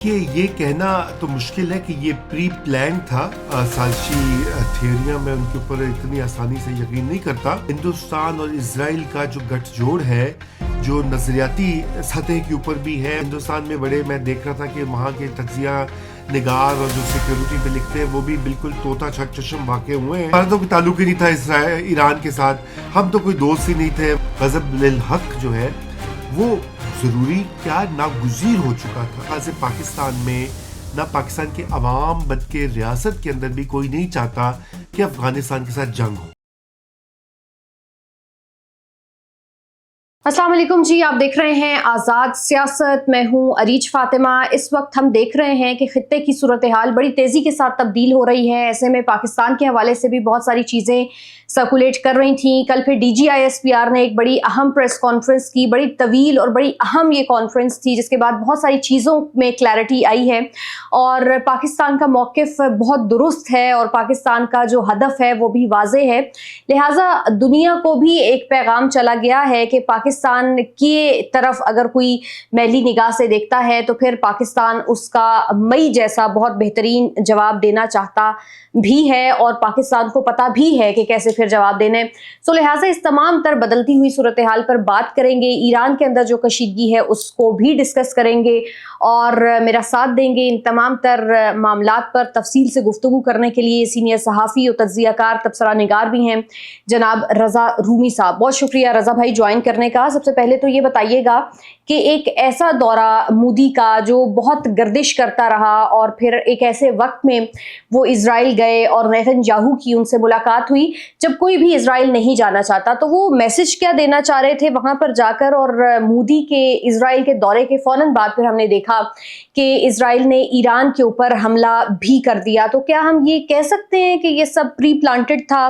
کہ یہ کہنا تو مشکل ہے کہ یہ پری پلان تھا. سازشی تھیوریاں میں ان کے اوپر اتنی آسانی سے یقین نہیں کرتا. ہندوستان اور اسرائیل کا جو گٹھ جوڑ ہے جو نظریاتی سطح کے اوپر بھی ہے. ہندوستان میں بڑے میں دیکھ رہا تھا کہ وہاں کے تجزیہ نگار اور جو سیکیورٹی پہ لکھتے ہیں وہ بھی بالکل طوطا چشم واقع ہوئے ہیں. ہمارا تو کوئی تعلق ہی نہیں تھا ایران کے ساتھ. ہم تو کوئی دوست ہی نہیں تھے. غضب للحق جو ہے وہ ضروری کیا ناگزیر ہو چکا تھا. خاص پاکستان میں نہ پاکستان کے عوام بلکہ ریاست کے اندر بھی کوئی نہیں چاہتا کہ افغانستان کے ساتھ جنگ ہو. السلام علیکم جی، آپ دیکھ رہے ہیں آزاد سیاست. میں ہوں عریج فاطمہ. اس وقت ہم دیکھ رہے ہیں کہ خطے کی صورتحال بڑی تیزی کے ساتھ تبدیل ہو رہی ہے. ایسے میں پاکستان کے حوالے سے بھی بہت ساری چیزیں سرکولیٹ کر رہی تھیں. کل پھر D G I S P R نے ایک بڑی اہم پریس کانفرنس کی. بڑی طویل اور بڑی اہم یہ کانفرنس تھی جس کے بعد بہت ساری چیزوں میں کلیئرٹی آئی ہے اور پاکستان کا موقف بہت درست ہے اور پاکستان کا جو ہدف ہے وہ بھی واضح ہے. لہٰذا دنیا کو بھی ایک پیغام چلا گیا ہے کہ پاکستان کی طرف اگر کوئی میلی نگاہ سے دیکھتا ہے تو پھر پاکستان اس کا مئی جیسا بہت بہترین جواب دینا چاہتا بھی ہے اور پاکستان کو پتا بھی ہے کہ کیسے پھر جواب دینے. سو لہٰذا اس تمام تر بدلتی ہوئی صورتحال پر بات کریں گے. ایران کے اندر جو کشیدگی ہے اس کو بھی ڈسکس کریں گے اور میرا ساتھ دیں گے ان تمام تر معاملات پر تفصیل سے گفتگو کرنے کے لیے سینئر صحافی اور تجزیہ کار تبصرہ نگار بھی ہیں جناب رضا رومی صاحب. بہت شکریہ رضا بھائی جوائن کرنے کا. سب سے پہلے تو یہ بتائیے گا کہ ایک ایسا دورہ مودی کا جو بہت گردش کرتا رہا اور پھر ایک ایسے وقت میں وہ اسرائیل گئے اور نیتن یاہو کی ان سے ملاقات ہوئی جب کوئی بھی اسرائیل نہیں جانا چاہتا، تو وہ میسج کیا دینا چاہ رہے تھے وہاں پر جا کر؟ اور مودی کے اسرائیل کے دورے کے فوراً بعد پھر ہم نے دیکھا کہ اسرائیل نے ایران کے اوپر حملہ بھی کر دیا. تو کیا ہم یہ کہہ سکتے ہیں کہ یہ سب پری پلانٹڈ تھا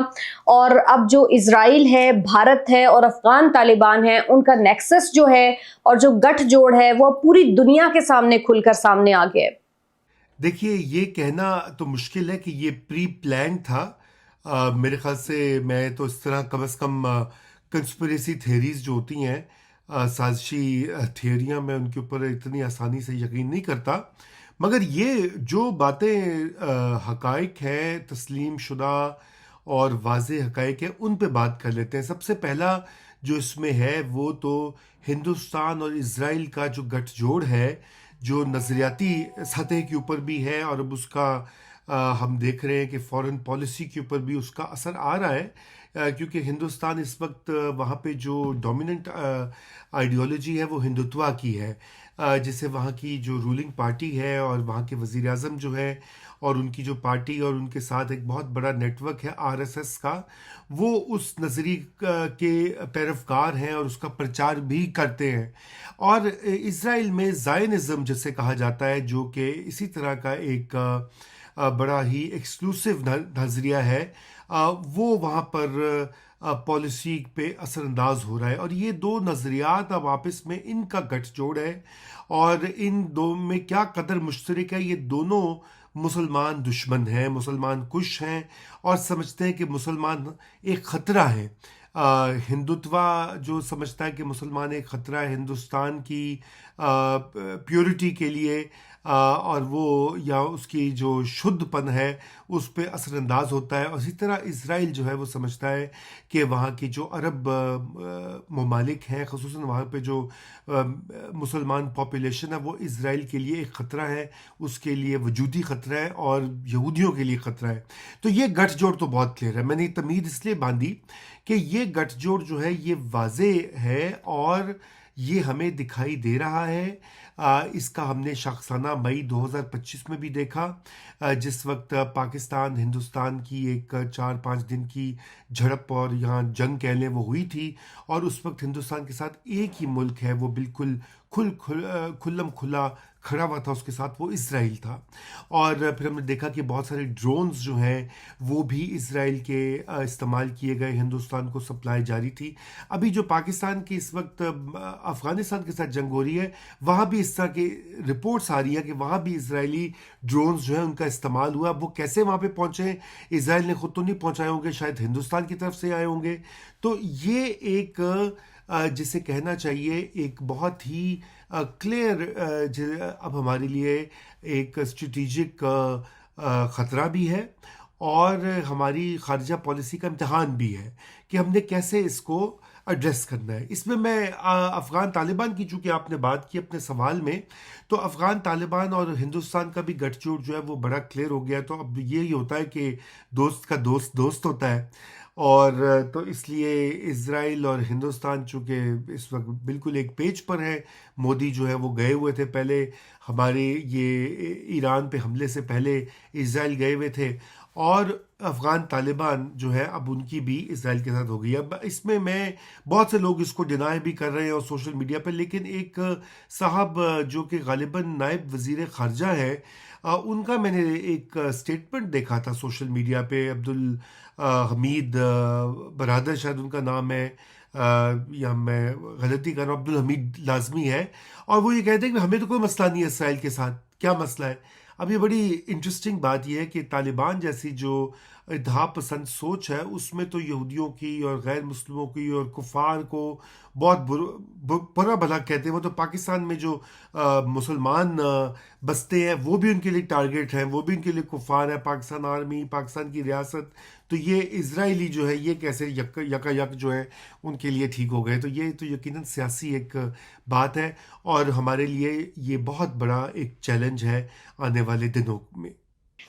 اور اب جو اسرائیل ہے، بھارت ہے اور افغان طالبان ہیں ان کا نیکسس جو ہے اور جو گٹھ جوڑ ہے وہ پوری دنیا کے سامنے کھل کر سامنے آ گیا ہے؟ دیکھیے یہ کہنا تو مشکل ہے کہ یہ پری پلان تھا. میرے خیال سے میں تو اس طرح کم از کم کنسپریسی تھیریز جو ہوتی ہیں سازشی تھیوریاں میں ان کے اوپر اتنی آسانی سے یقین نہیں کرتا. مگر یہ جو باتیں حقائق ہیں تسلیم شدہ اور واضح حقائق ہیں ان پہ بات کر لیتے ہیں. سب سے پہلا جو اس میں ہے وہ تو ہندوستان اور اسرائیل کا جو گٹھ جوڑ ہے جو نظریاتی سطح کے اوپر بھی ہے اور اب اس کا ہم دیکھ رہے ہیں کہ فورن پالیسی کے اوپر بھی اس کا اثر آ رہا ہے کیونکہ ہندوستان اس وقت وہاں پہ جو ڈومیننٹ آئیڈیالوجی ہے وہ ہندوتوا کی ہے جسے وہاں کی جو رولنگ پارٹی ہے اور وہاں کے وزیر اعظم جو ہے اور ان کی جو پارٹی اور ان کے ساتھ ایک بہت بڑا نیٹ ورک ہے آر ایس ایس کا، وہ اس نظریے کے پیروکار ہیں اور اس کا پرچار بھی کرتے ہیں. اور اسرائیل میں زائنزم جسے کہا جاتا ہے جو کہ اسی طرح کا ایک بڑا ہی ایکسکلوسیو نظریہ ہے، وہ وہاں پر پالیسی پہ اثر انداز ہو رہا ہے. اور یہ دو نظریات اب آپس میں ان کا گٹھ جوڑ ہے اور ان دو میں کیا قدر مشترک ہے. یہ دونوں مسلمان دشمن ہیں، مسلمان کش ہیں اور سمجھتے ہیں کہ مسلمان ایک خطرہ ہے. ہندوتوا جو سمجھتا ہے کہ مسلمان ایک خطرہ ہے ہندوستان کی پیورٹی کے لیے اور وہ یا اس کی جو شدھ پن ہے اس پہ اثر انداز ہوتا ہے. اور اسی طرح اسرائیل جو ہے وہ سمجھتا ہے کہ وہاں کی جو عرب ممالک ہیں خصوصاً وہاں پہ جو مسلمان پاپولیشن ہے وہ اسرائیل کے لیے ایک خطرہ ہے، اس کے لیے وجودی خطرہ ہے اور یہودیوں کے لیے خطرہ ہے. تو یہ گٹھ جوڑ تو بہت کلیئر ہے. میں نے یہ تمہید اس لیے باندھی کہ یہ گٹھ جوڑ جو ہے یہ واضح ہے اور یہ ہمیں دکھائی دے رہا ہے. اس کا ہم نے شاخسانہ مئی 2025 میں بھی دیکھا جس وقت پاکستان ہندوستان کی ایک 4-5 دن کی جھڑپ اور یہاں جنگ کہہ لیں وہ ہوئی تھی اور اس وقت ہندوستان کے ساتھ ایک ہی ملک ہے وہ بالکل کھلم کھلا کھڑا ہوا تھا، اس کے ساتھ وہ اسرائیل تھا. اور پھر ہم نے دیکھا کہ بہت سارے ڈرونز جو ہیں وہ بھی اسرائیل کے استعمال کیے گئے، ہندوستان کو سپلائی جاری تھی. ابھی جو پاکستان کی اس وقت افغانستان کے ساتھ جنگ ہو رہی ہے وہاں بھی اس طرح کی رپورٹس آ رہی ہے کہ وہاں بھی اسرائیلی ڈرونز جو ہیں ان کا استعمال ہوا. وہ کیسے وہاں پہ پہنچے؟ اسرائیل نے خود تو نہیں پہنچائے ہوں گے، شاید ہندوستان کی طرف سے آئے ہوں گے. تو یہ ایک جسے کہنا چاہیے ایک بہت ہی کلیئر اب ہمارے لیے ایک اسٹریٹجک خطرہ بھی ہے، اور ہماری خارجہ پالیسی کا امتحان بھی ہے کہ ہم نے کیسے اس کو ایڈریس کرنا ہے۔ اس میں افغان طالبان کی چونکہ آپ نے بات کی اپنے سوال میں، تو افغان طالبان اور ہندوستان کا بھی گٹھ جوڑ جو ہے وہ بڑا کلیئر ہو گیا۔ تو اب یہی ہوتا ہے کہ دوست کا دوست دوست ہوتا ہے، اور تو اس لیے اسرائیل اور ہندوستان چونکہ اس وقت بالکل ایک پیج پر ہے۔ مودی جو ہے وہ گئے ہوئے تھے پہلے ہمارے یہ ایران پہ حملے سے پہلے اسرائیل گئے ہوئے تھے، اور افغان طالبان جو ہے اب ان کی بھی اسرائیل کے ساتھ ہو گئی۔ اب اس میں بہت سے لوگ اس کو ڈینائی بھی کر رہے ہیں اور سوشل میڈیا پہ، لیکن ایک صاحب جو کہ غالباً نائب وزیر خارجہ ہے، ان کا میں نے ایک سٹیٹمنٹ دیکھا تھا سوشل میڈیا پہ، عبد الحمید برادر شاید ان کا نام ہے، یا میں غلطی کر رہا ہوں، عبد الحمید لازمی ہے، اور وہ یہ کہتے ہیں کہ ہمیں تو کوئی مسئلہ نہیں ہے اسرائیل کے ساتھ، کیا مسئلہ ہے؟ اب یہ بڑی انٹرسٹنگ بات یہ ہے کہ طالبان جیسی جو اتحاد پسند سوچ ہے، اس میں تو یہودیوں کی اور غیر مسلموں کی اور کفار کو بہت برا بھلا کہتے ہیں۔ وہ تو پاکستان میں جو مسلمان بستے ہیں وہ بھی ان کے لیے ٹارگیٹ ہیں، وہ بھی ان کے لیے کفار ہے، پاکستان آرمی، پاکستان کی ریاست۔ تو یہ اسرائیلی جو ہے یہ کیسے یکا یک جو ہے ان کے لیے ٹھیک ہو گئے؟ تو یہ تو یقیناً سیاسی ایک بات ہے، اور ہمارے لیے یہ بہت بڑا ایک چیلنج ہے آنے والے دنوں میں۔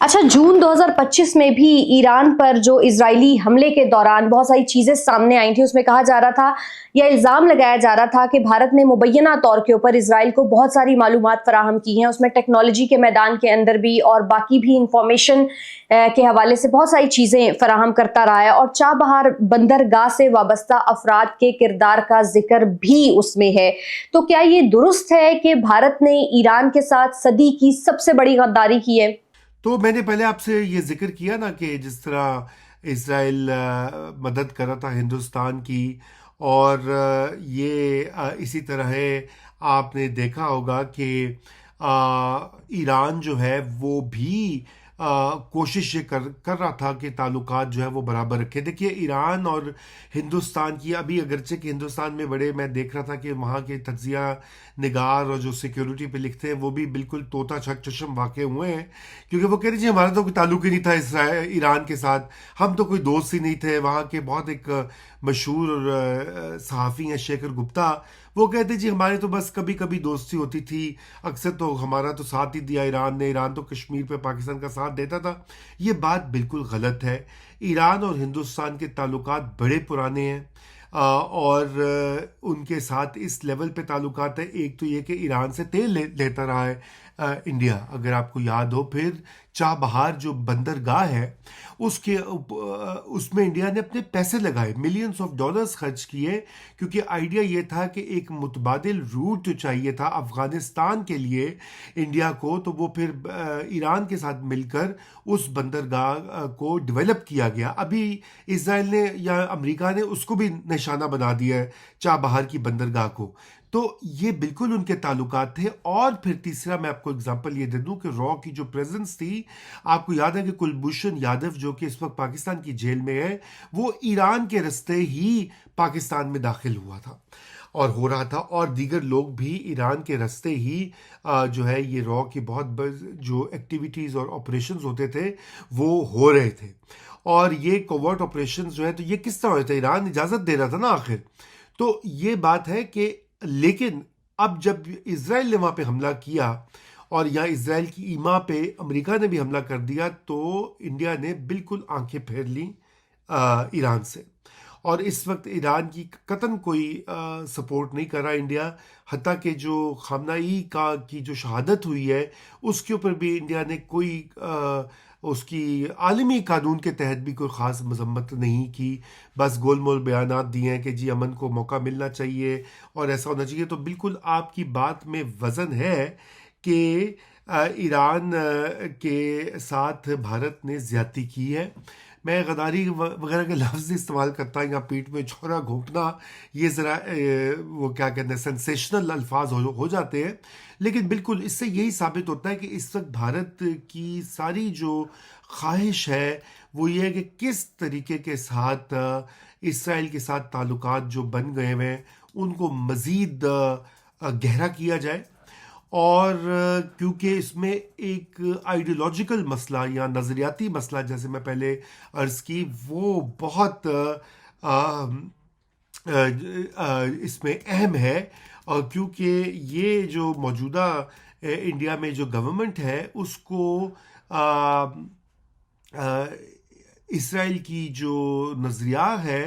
اچھا، جون 2025 میں بھی ایران پر جو اسرائیلی حملے کے دوران بہت ساری چیزیں سامنے آئی تھیں، اس میں کہا جا رہا تھا یا الزام لگایا جا رہا تھا کہ بھارت نے مبینہ طور کے اوپر اسرائیل کو بہت ساری معلومات فراہم کی ہیں، اس میں ٹیکنالوجی کے میدان کے اندر بھی اور باقی بھی انفارمیشن کے حوالے سے بہت ساری چیزیں فراہم کرتا رہا ہے، اور چابہار بندرگاہ سے وابستہ افراد کے کردار کا ذکر بھی اس میں ہے۔ تو کیا یہ درست ہے کہ بھارت نے ایران کے ساتھ صدی کی سب سے بڑی غداری کی ہے؟ تو میں نے پہلے آپ سے یہ ذکر کیا نا کہ جس طرح اسرائیل مدد کر رہا تھا ہندوستان کی، اور یہ اسی طرح ہے، آپ نے دیکھا ہوگا کہ ایران جو ہے وہ بھی کوشش یہ کر رہا تھا کہ تعلقات جو ہے وہ برابر رکھے۔ دیکھیے ایران اور ہندوستان کی ابھی اگرچہ کہ ہندوستان میں بڑے، میں دیکھ رہا تھا کہ وہاں کے تجزیہ نگار اور جو سیکیورٹی پہ لکھتے ہیں وہ بھی بالکل طوطا چھک چشم واقع ہوئے ہیں، کیونکہ وہ کہہ رہے جی ہمارا تو کوئی تعلق ہی نہیں تھا ایران کے ساتھ، ہم تو کوئی دوست ہی نہیں تھے۔ وہاں کے بہت ایک مشہور صحافی ہیں شیکھر گپتا، وہ کہتے جی ہمارے تو بس کبھی کبھی دوستی ہوتی تھی، اکثر تو ہمارا تو ساتھ ہی دیا ایران نے، ایران تو کشمیر پہ پاکستان کا ساتھ دیتا تھا۔ یہ بات بالکل غلط ہے۔ ایران اور ہندوستان کے تعلقات بڑے پرانے ہیں، اور ان کے ساتھ اس لیول پہ تعلقات ہیں۔ ایک تو یہ کہ ایران سے تیل لیتا رہا ہے انڈیا، اگر آپ کو یاد ہو، پھر چابہار جو بندرگاہ ہے اس میں انڈیا نے اپنے پیسے لگائے، ملینز آف ڈالرز خرچ کیے، کیونکہ آئیڈیا یہ تھا کہ ایک متبادل روٹ جو چاہیے تھا افغانستان کے لیے انڈیا کو، تو وہ پھر ایران کے ساتھ مل کر اس بندرگاہ کو ڈیولپ کیا گیا۔ ابھی اسرائیل نے یا امریکہ نے اس کو بھی نشانہ بنا دیا ہے، چابہار کی بندرگاہ کو۔ تو یہ بالکل ان کے تعلقات تھے۔ اور پھر تیسرا میں آپ کو اگزامپل یہ دے دوں کہ را کی جو پریزنس تھی، آپ کو یاد ہے کہ کلبھوشن یادو جو کہ اس وقت پاکستان کی جیل میں ہے، وہ ایران کے رستے ہی پاکستان میں داخل ہوا تھا اور ہو رہا تھا، اور دیگر لوگ بھی ایران کے رستے ہی جو ہے یہ را کی بہت جو ایکٹیویٹیز اور آپریشنز ہوتے تھے وہ ہو رہے تھے۔ اور یہ کوورٹ آپریشنز جو ہے تو یہ کس طرح ہوئے تھے؟ ایران اجازت دے رہا تھا نا آخر۔ تو یہ بات ہے کہ لیکن اب جب اسرائیل نے وہاں پہ حملہ کیا، اور یا اسرائیل کی ایما پہ امریکہ نے بھی حملہ کر دیا، تو انڈیا نے بالکل آنکھیں پھیر لیں ایران سے، اور اس وقت ایران کی قطعاً کوئی سپورٹ نہیں کر رہا انڈیا۔ حتیٰ کہ جو خامنہ ای کی جو شہادت ہوئی ہے اس کے اوپر بھی انڈیا نے کوئی اس کی عالمی قانون کے تحت بھی کوئی خاص مذمت نہیں کی، بس گول مول بیانات دیے ہیں کہ جی امن کو موقع ملنا چاہیے اور ایسا ہونا چاہیے۔ تو بالکل آپ کی بات میں وزن ہے کہ ایران کے ساتھ بھارت نے زیادتی کی ہے۔ میں غداری وغیرہ کے لفظ استعمال کرتا ہوں، یا پیٹ میں چھوڑا گھونپنا، یہ ذرا وہ کیا کہتے ہیں سینسیشنل الفاظ ہو جاتے ہیں، لیکن بالکل اس سے یہی ثابت ہوتا ہے کہ اس وقت بھارت کی ساری جو خواہش ہے وہ یہ ہے کہ کس طریقے کے ساتھ اسرائیل کے ساتھ تعلقات جو بن گئے ہوئے ہیں ان کو مزید گہرا کیا جائے، اور کیونکہ اس میں ایک آئیڈیولوجیکل مسئلہ یا نظریاتی مسئلہ جیسے میں پہلے عرض کی وہ بہت اس میں اہم ہے، اور کیونکہ یہ جو موجودہ انڈیا میں جو گورنمنٹ ہے اس کو اسرائیل کی جو نظریہ ہے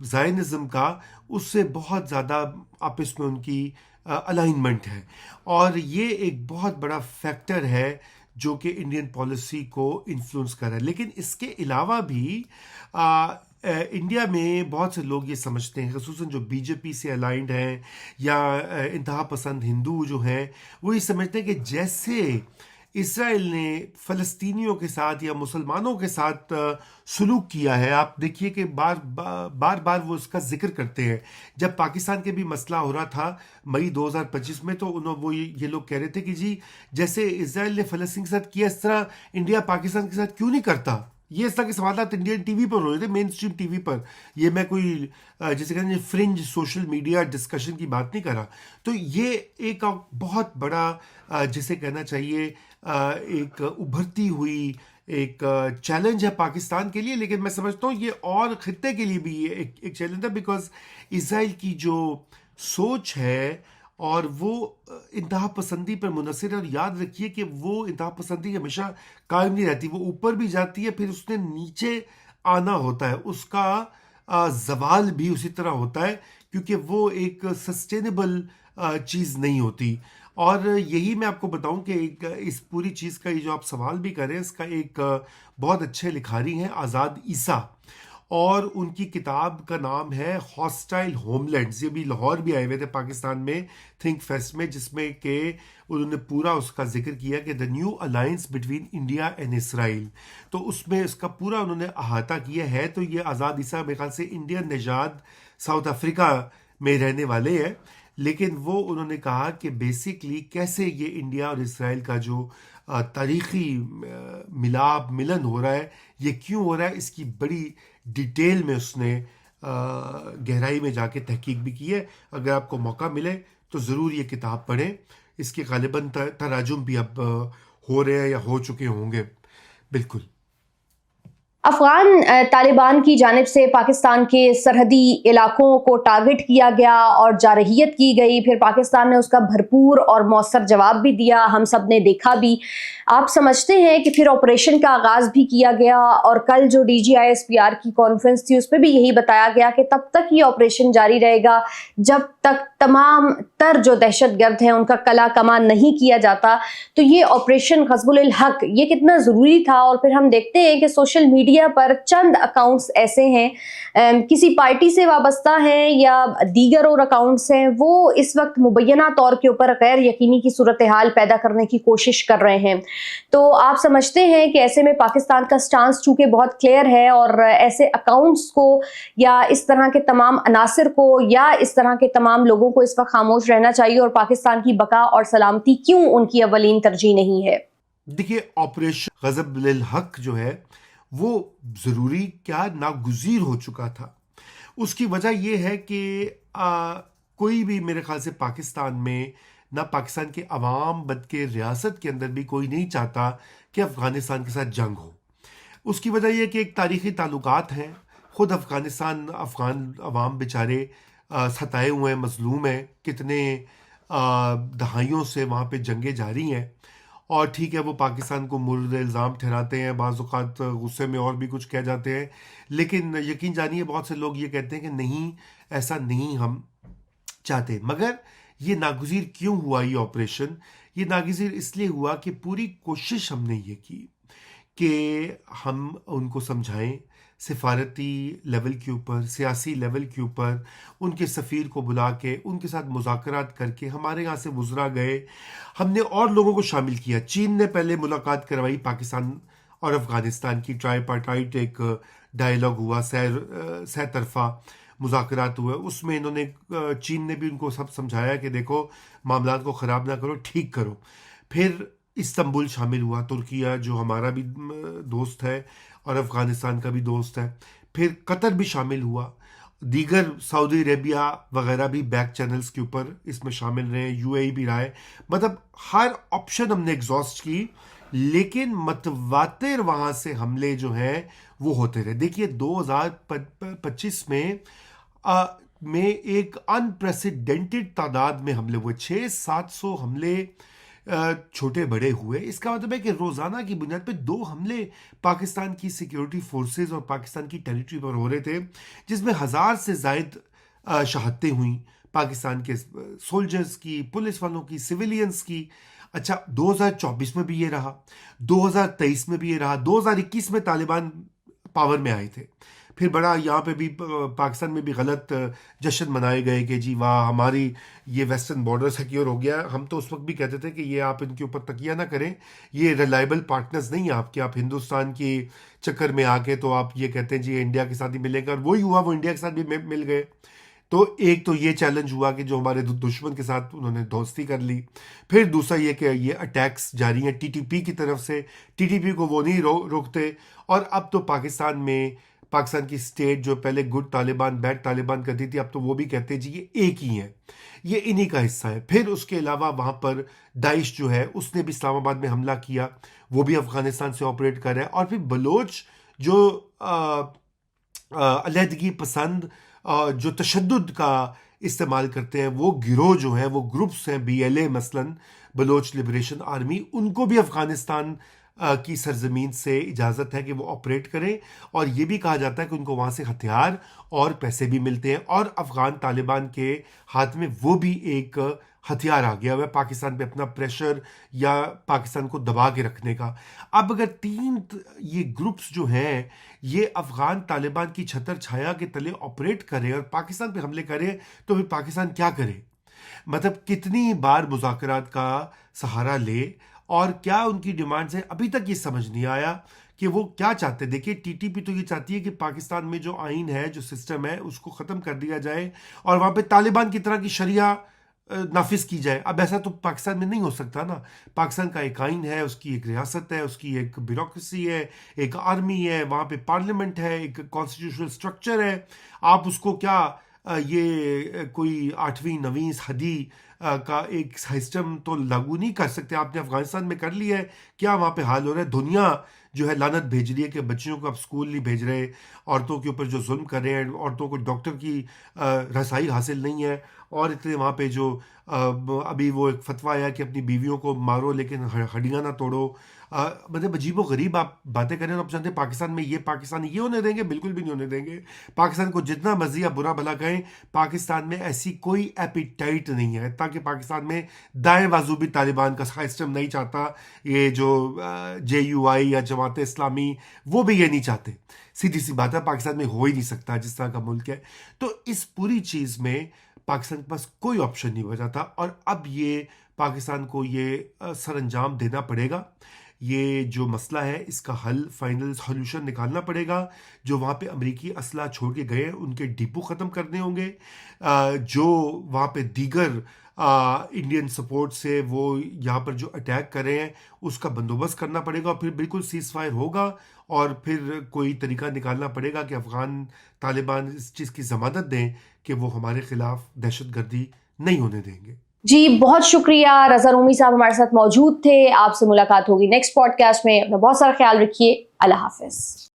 زائنزم کا، اس سے بہت زیادہ آپس میں ان کی الائنمنٹ ہے، اور یہ ایک بہت بڑا فیکٹر ہے جو کہ انڈین پالیسی کو انفلوئنس کر رہا ہے۔ لیکن اس کے علاوہ بھی انڈیا میں بہت سے لوگ یہ سمجھتے ہیں، خصوصاً جو بی جے پی سے الائنڈ ہیں یا انتہا پسند ہندو جو ہیں، وہ یہ سمجھتے ہیں کہ جیسے اسرائیل نے فلسطینیوں کے ساتھ یا مسلمانوں کے ساتھ سلوک کیا ہے، آپ دیکھیے کہ بار بار وہ اس کا ذکر کرتے ہیں۔ جب پاکستان کے بھی مسئلہ ہو رہا تھا مئی 2025 میں، تو وہ یہ لوگ کہہ رہے تھے کہ جی جیسے اسرائیل نے فلسطین کے ساتھ کیا، اس طرح انڈیا پاکستان کے ساتھ کیوں نہیں کرتا۔ یہ اس طرح کے سوالات انڈین ٹی وی پر ہو رہے تھے، مین اسٹریم ٹی وی پر۔ یہ میں کوئی جیسے کہتے ہیں فرنج سوشل میڈیا ڈسکشن کی بات نہیں کر رہا۔ تو یہ ایک بہت بڑا جسے کہنا چاہیے ایک ابھرتی ہوئی ایک چیلنج ہے پاکستان کے لیے، لیکن میں سمجھتا ہوں یہ اور خطے کے لیے بھی یہ ایک چیلنج ہے، بیکاز اسرائیل کی جو سوچ ہے اور وہ انتہا پسندی پر منحصر ہے، اور یاد رکھیے کہ وہ انتہا پسندی ہمیشہ قائم نہیں رہتی، وہ اوپر بھی جاتی ہے، پھر اس نے نیچے آنا ہوتا ہے، اس کا زوال بھی اسی طرح ہوتا ہے، کیونکہ وہ ایک سسٹینیبل چیز نہیں ہوتی۔ اور یہی میں آپ کو بتاؤں کہ اس پوری چیز کا یہ جو آپ سوال بھی کریں، اس کا ایک بہت اچھے لکھاری ہیں آزاد عیسیٰ، اور ان کی کتاب کا نام ہے ہاسٹائل ہوم لینڈز۔ یہ بھی لاہور بھی آئے ہوئے تھے پاکستان میں تھنک فیسٹ میں، جس میں کہ انہوں نے پورا اس کا ذکر کیا کہ the new alliance between India and Israel. تو اس میں اس کا پورا انہوں نے احاطہ کیا ہے۔ تو یہ آزاد عیسیٰ میرے خیال سے انڈین نژاد ساؤتھ افریقہ میں رہنے والے ہیں، لیکن وہ انہوں نے کہا کہ بیسکلی کیسے یہ انڈیا اور اسرائیل کا جو تاریخی ملاب ملن ہو رہا ہے، یہ کیوں ہو رہا ہے، اس کی بڑی ڈیٹیل میں اس نے گہرائی میں جا کے تحقیق بھی کی ہے۔ اگر آپ کو موقع ملے تو ضرور یہ کتاب پڑھیں، اس کے غالباً تراجم بھی اب ہو رہے ہیں یا ہو چکے ہوں گے۔ بالکل۔ افغان طالبان کی جانب سے پاکستان کے سرحدی علاقوں کو ٹارگٹ کیا گیا اور جارحیت کی گئی، پھر پاکستان نے اس کا بھرپور اور مؤثر جواب بھی دیا، ہم سب نے دیکھا بھی۔ آپ سمجھتے ہیں کہ پھر آپریشن کا آغاز بھی کیا گیا، اور کل جو D G I S P R کی کانفرنس تھی اس پہ بھی یہی بتایا گیا کہ تب تک یہ آپریشن جاری رہے گا جب تک تمام تر جو دہشت گرد ہیں ان کا کلا کما نہیں کیا جاتا۔ تو یہ آپریشن غزب الحق یہ کتنا ضروری تھا؟ اور پھر ہم دیکھتے ہیں کہ سوشل میڈیا پر چند اکاؤنٹس ایسے ہیں کسی پارٹی سے وابستہ ہیں یا دیگر اور اکاؤنٹس ہیں، وہ اس وقت مبینہ طور کے اوپر غیر یقینی کی صورتحال پیدا کرنے کی کوشش کر رہے ہیں۔ تو آپ سمجھتے ہیں کہ ایسے میں پاکستان کا سٹانس چونکہ بہت کلیئر ہے، اور ایسے اکاؤنٹس کو یا اس طرح کے تمام عناصر کو یا اس طرح کے تمام لوگوں کو اس وقت خاموش رہنا چاہیے، اور پاکستان کی بقا اور سلامتی کیوں ان کی اولین ترجیح نہیں ہے؟ دیکھیے، آپریشن غضب للحق جو ہے وہ ضروری کیا ناگزیر ہو چکا تھا۔ اس کی وجہ یہ ہے کہ کوئی بھی میرے خیال سے پاکستان میں نہ پاکستان کے عوام بلکہ ریاست کے اندر بھی کوئی نہیں چاہتا کہ افغانستان کے ساتھ جنگ ہو۔ اس کی وجہ یہ کہ ایک تاریخی تعلقات ہیں، خود افغان عوام بیچارے ستائے ہوئے ہیں، مظلوم ہیں، کتنے دہائیوں سے وہاں پہ جنگیں جاری ہیں، اور ٹھیک ہے وہ پاکستان کو مورد الزام ٹھہراتے ہیں، بعض اوقات غصے میں اور بھی کچھ کہہ جاتے ہیں، لیکن یقین جانیے بہت سے لوگ یہ کہتے ہیں کہ نہیں، ایسا نہیں ہم چاہتے۔ مگر یہ ناگزیر کیوں ہوا یہ آپریشن؟ یہ ناگزیر اس لیے ہوا کہ پوری کوشش ہم نے یہ کی کہ ہم ان کو سمجھائیں، سفارتی لیول کے اوپر، سیاسی لیول کے اوپر، ان کے سفیر کو بلا کے ان کے ساتھ مذاکرات کر کے، ہمارے یہاں سے وزراء گئے، ہم نے اور لوگوں کو شامل کیا۔ چین نے پہلے ملاقات کروائی پاکستان اور افغانستان کی، ٹرائی پارٹائٹ ایک ڈائیلاگ ہوا، سہ طرفہ مذاکرات ہوئے، اس میں انہوں نے چین نے بھی ان کو سب سمجھایا کہ دیکھو معاملات کو خراب نہ کرو، ٹھیک کرو۔ پھر استنبول شامل ہوا، ترکیہ جو ہمارا بھی دوست ہے اور افغانستان کا بھی دوست ہے، پھر قطر بھی شامل ہوا، دیگر سعودی عربیہ وغیرہ بھی بیک چینلز کے اوپر اس میں شامل رہے, یو اے ای بھی رہا ہے. مطلب ہر آپشن ہم نے ایگزاسٹ کی, لیکن متواتر وہاں سے حملے جو ہیں وہ ہوتے رہے. دیکھیے 2025 میں ایک انپریسیڈنٹڈ تعداد میں حملے ہوئے, 600-700 حملے چھوٹے بڑے ہوئے. اس کا مطلب ہے کہ روزانہ کی بنیاد پہ 2 حملے پاکستان کی سیکیورٹی فورسز اور پاکستان کی ٹیریٹری پر ہو رہے تھے, جس میں 1000 سے زائد شہادتیں ہوئیں پاکستان کے سولجرز کی, پولیس والوں کی, سویلینز کی. اچھا 2024 میں بھی یہ رہا, 2023 میں بھی یہ رہا, 2021 میں طالبان پاور میں آئے تھے. پھر بڑا یہاں پہ بھی پاکستان میں بھی غلط جشن منائے گئے کہ جی واہ ہماری یہ ویسٹرن بارڈر سیکیور ہو گیا. ہم تو اس وقت بھی کہتے تھے کہ یہ آپ ان کے اوپر تکیہ نہ کریں, یہ ریلائبل پارٹنرز نہیں ہیں آپ کے. آپ ہندوستان کی چکر میں آ کے تو آپ یہ کہتے ہیں جی انڈیا کے ساتھ ہی ملیں گے, اور وہی ہوا, وہ انڈیا کے ساتھ بھی مل گئے. تو ایک تو یہ چیلنج ہوا کہ جو ہمارے دشمن کے ساتھ انہوں نے دوستی کر لی. پھر دوسرا یہ کہ یہ اٹیکس جاری ہیں ٹی ٹی پی کی طرف سے, ٹی ٹی پی کو وہ نہیں روکتے. اور اب تو پاکستان میں پاکستان کی اسٹیٹ جو پہلے گڈ طالبان بیڈ طالبان کرتی تھی, اب تو وہ بھی کہتے ہیں جی یہ ایک ہی ہے, یہ انہی کا حصہ ہے. پھر اس کے علاوہ وہاں پر داعش جو ہے اس نے بھی اسلام آباد میں حملہ کیا, وہ بھی افغانستان سے آپریٹ کر رہا ہے. اور پھر بلوچ جو علیحدگی پسند جو تشدد کا استعمال کرتے ہیں, وہ گروہ جو ہیں, وہ گروپس ہیں, بی ایل اے مثلاً بلوچ لبریشن آرمی, ان کو بھی افغانستان کی سرزمین سے اجازت ہے کہ وہ آپریٹ کریں. اور یہ بھی کہا جاتا ہے کہ ان کو وہاں سے ہتھیار اور پیسے بھی ملتے ہیں, اور افغان طالبان کے ہاتھ میں وہ بھی ایک ہتھیار آ گیا ہوا ہے پاکستان پہ اپنا پریشر یا پاکستان کو دبا کے رکھنے کا. اب اگر یہ گروپس جو ہیں یہ افغان طالبان کی چھتر چھایا کے تلے آپریٹ کریں اور پاکستان پہ حملے کریں, تو پھر پاکستان کیا کرے؟ مطلب کتنی بار مذاکرات کا سہارا لے, اور کیا ان کی ڈیمانڈز ہیں؟ ابھی تک یہ سمجھ نہیں آیا کہ وہ کیا چاہتے ہیں. دیکھیے ٹی ٹی پی تو یہ چاہتی ہے کہ پاکستان میں جو آئین ہے, جو سسٹم ہے, اس کو ختم کر دیا جائے اور وہاں پہ طالبان کی طرح کی شریعہ نافذ کی جائے. اب ایسا تو پاکستان میں نہیں ہو سکتا نا. پاکستان کا ایک آئین ہے, اس کی ایک ریاست ہے, اس کی ایک بیوروکریسی ہے, ایک آرمی ہے, وہاں پہ پارلیمنٹ ہے, ایک کانسٹیٹیوشنل سٹرکچر ہے. آپ اس کو کیا یہ کوئی 8ویں 9ویں صدی کا ایک سسٹم تو لاگو نہیں کر سکتے. آپ نے افغانستان میں کر لیا ہے, کیا وہاں پہ حال ہو رہا ہے؟ دنیا جو ہے لعنت بھیج رہی ہے کہ بچیوں کو اب اسکول نہیں بھیج رہے, عورتوں کے اوپر جو ظلم کر رہے ہیں, عورتوں کو ڈاکٹر کی رسائی حاصل نہیں ہے. اور اتنے وہاں پہ جو ابھی وہ ایک فتویٰ آیا کہ اپنی بیویوں کو مارو لیکن ہڈیاں نہ توڑو. مطلب عجیب و غریب آپ باتیں کریں. آپ چاہتے ہیں پاکستان میں یہ پاکستان یہ ہونے دیں گے؟ بالکل بھی نہیں ہونے دیں گے. پاکستان کو جتنا مرضی آپ برا بھلا کہیں, پاکستان میں ایسی کوئی ایپیٹائٹ نہیں ہے. تاکہ پاکستان میں دائیں بازو بھی طالبان کا سسٹم نہیں چاہتا, یہ جو جے یو آئی یا جماعت اسلامی وہ بھی یہ نہیں چاہتے. سیدھی سی بات ہے, پاکستان میں ہو ہی نہیں سکتا جس طرح کا ملک ہے. تو اس پوری چیز میں پاکستان کے پاس کوئی آپشن نہیں بچا تھا, اور اب یہ پاکستان کو یہ سر انجام دینا پڑے گا. یہ جو مسئلہ ہے اس کا حل, فائنل سولوشن نکالنا پڑے گا. جو وہاں پہ امریکی اسلحہ چھوڑ کے گئے ان کے ڈپو ختم کرنے ہوں گے. جو وہاں پہ دیگر انڈین سپورٹ سے وہ یہاں پر جو اٹیک کر رہے ہیں اس کا بندوبست کرنا پڑے گا. اور پھر بالکل سیز فائر ہوگا, اور پھر کوئی طریقہ نکالنا پڑے گا کہ افغان طالبان اس چیز کی ضمانت دیں کہ وہ ہمارے خلاف دہشت گردی نہیں ہونے دیں گے. جی بہت شکریہ. رضا رومی صاحب ہمارے ساتھ موجود تھے. آپ سے ملاقات ہوگی نیکسٹ پوڈ کاسٹ میں. اپنا بہت سارا خیال رکھیے. اللہ حافظ.